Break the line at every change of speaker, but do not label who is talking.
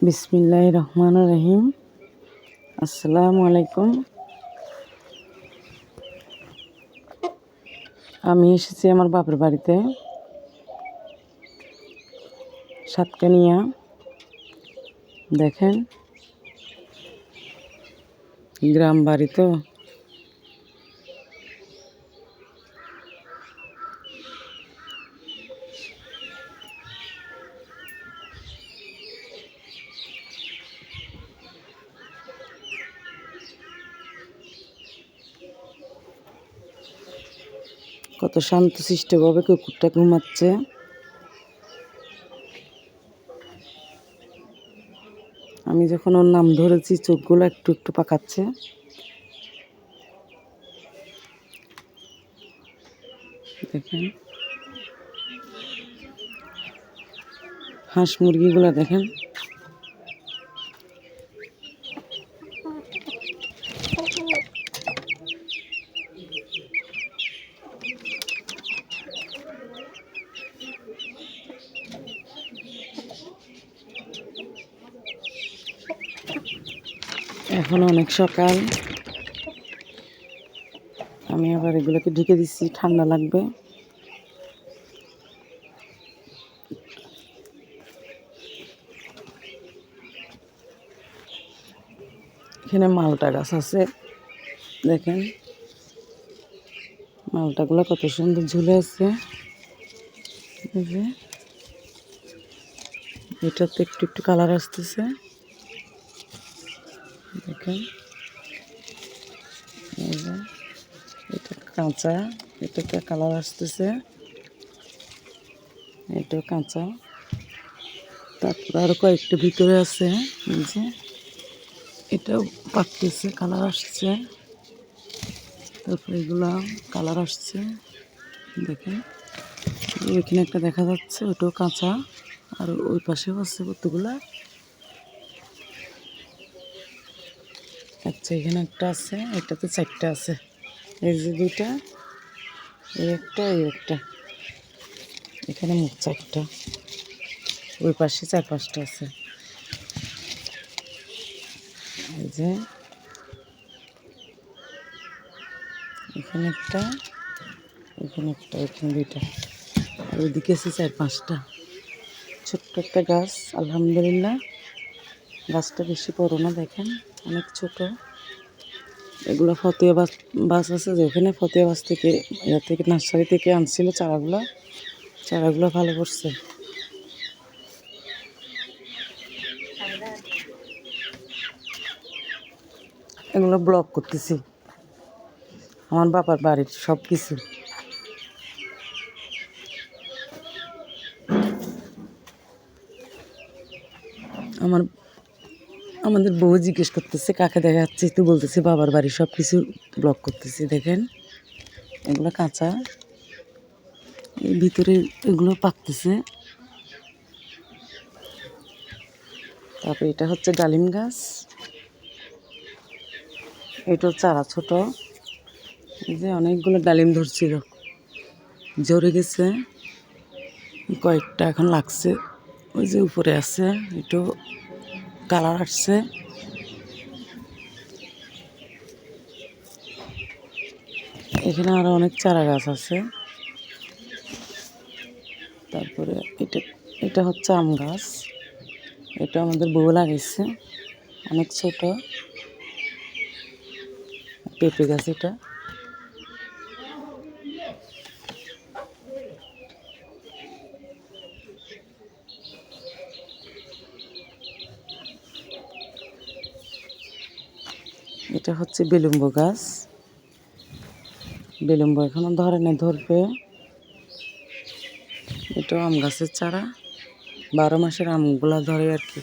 বিসমিল্লাহির রহমানির রহিম। আসসালামু আলাইকুম। আমি এসেছি আমার বাপের বাড়িতে, সাতকানিয়া। দেখেন, গ্রাম বাড়ি তো, কত শান্তশিষ্টভাবে কুকুরটা ঘুমাচ্ছে। আমি যখন ওর নাম ধরেছি চোখগুলো একটু একটু পাকাচ্ছে। দেখেন, হাঁস মুরগিগুলো দেখেন। এখন অনেক সকাল, আমি আবার এগুলোকে ঢেকে দিচ্ছি, ঠান্ডা লাগবে। এখানে মালটা গাছ আছে, দেখেন মালটাগুলো কত সুন্দর ঝুলে আছে। এটাতে একটু একটু কালার আসতেছে, দেখেন। এটা কাঁচা, এটাতে কালার আসতেছে, এটাও কাঁচা। তারপর আরো কয়েকটা ভিতরে আছে, এই যে এটাও পাকতেছে, কালার আসছে। তারপর এগুলা কালার আসছে, দেখেন। ওইখানে একটা দেখা যাচ্ছে, ওটাও কাঁচা। আর ওই পাশেও আছে কতগুলা। আচ্ছা, এখানে একটা আছে, এটাতে চারটা আছে। এই যে দুইটা, এই একটা, এই একটা। এখানে মোট চারটা, ওই পাশে চার পাঁচটা আছে। এই যে এখানে একটা, এখানে একটা, এখানে দুইটা, ওইদিকে আছে চার পাঁচটা। ছোট্ট একটা গাছ, আলহামদুলিল্লাহ। গাছটা বেশি বড় না, দেখেন অনেক ছোট। এগুলো ফতেয়া বাস আছে, যেখানে ফতেয়া বাস থেকে, এর থেকে নার্সারি থেকে আনছিল চারাগুলো ভালো করছে। এগুলো ব্লক করতেছি, আমার বাবার বাড়ির সব কিছু। আমাদের বউ জিজ্ঞেস করতেছে কাকে দেখা যাচ্ছে, তো বলতেছে বাবার বাড়ির সব কিছু ব্লক করতেছি। দেখেন এগুলো কাঁচা, এই ভিতরে এগুলো পাকতেছে। তারপরে এটা হচ্ছে ডালিম গাছ, এটাও চারা ছোট। এই যে অনেকগুলো ডালিম ধরছিল, ঝরে গেছে, কয়েকটা এখন লাগছে। ওই যে উপরে আছে, এটাও কালার আসছে। এখানে আরো অনেক চারা গাছ আছে। তারপরে এটা এটা হচ্ছে আম গাছ, এটা আমাদের বউ লাগাইছে, অনেক ছোট। পেঁপে গাছ এটা। এটা হচ্ছে বিলম্ব গাছ, বিলম্ব এখনো ধরে না, ধরবে। এটাও আম গাছের চারা, 12 মাসের আমগুলা ধরে আর কি।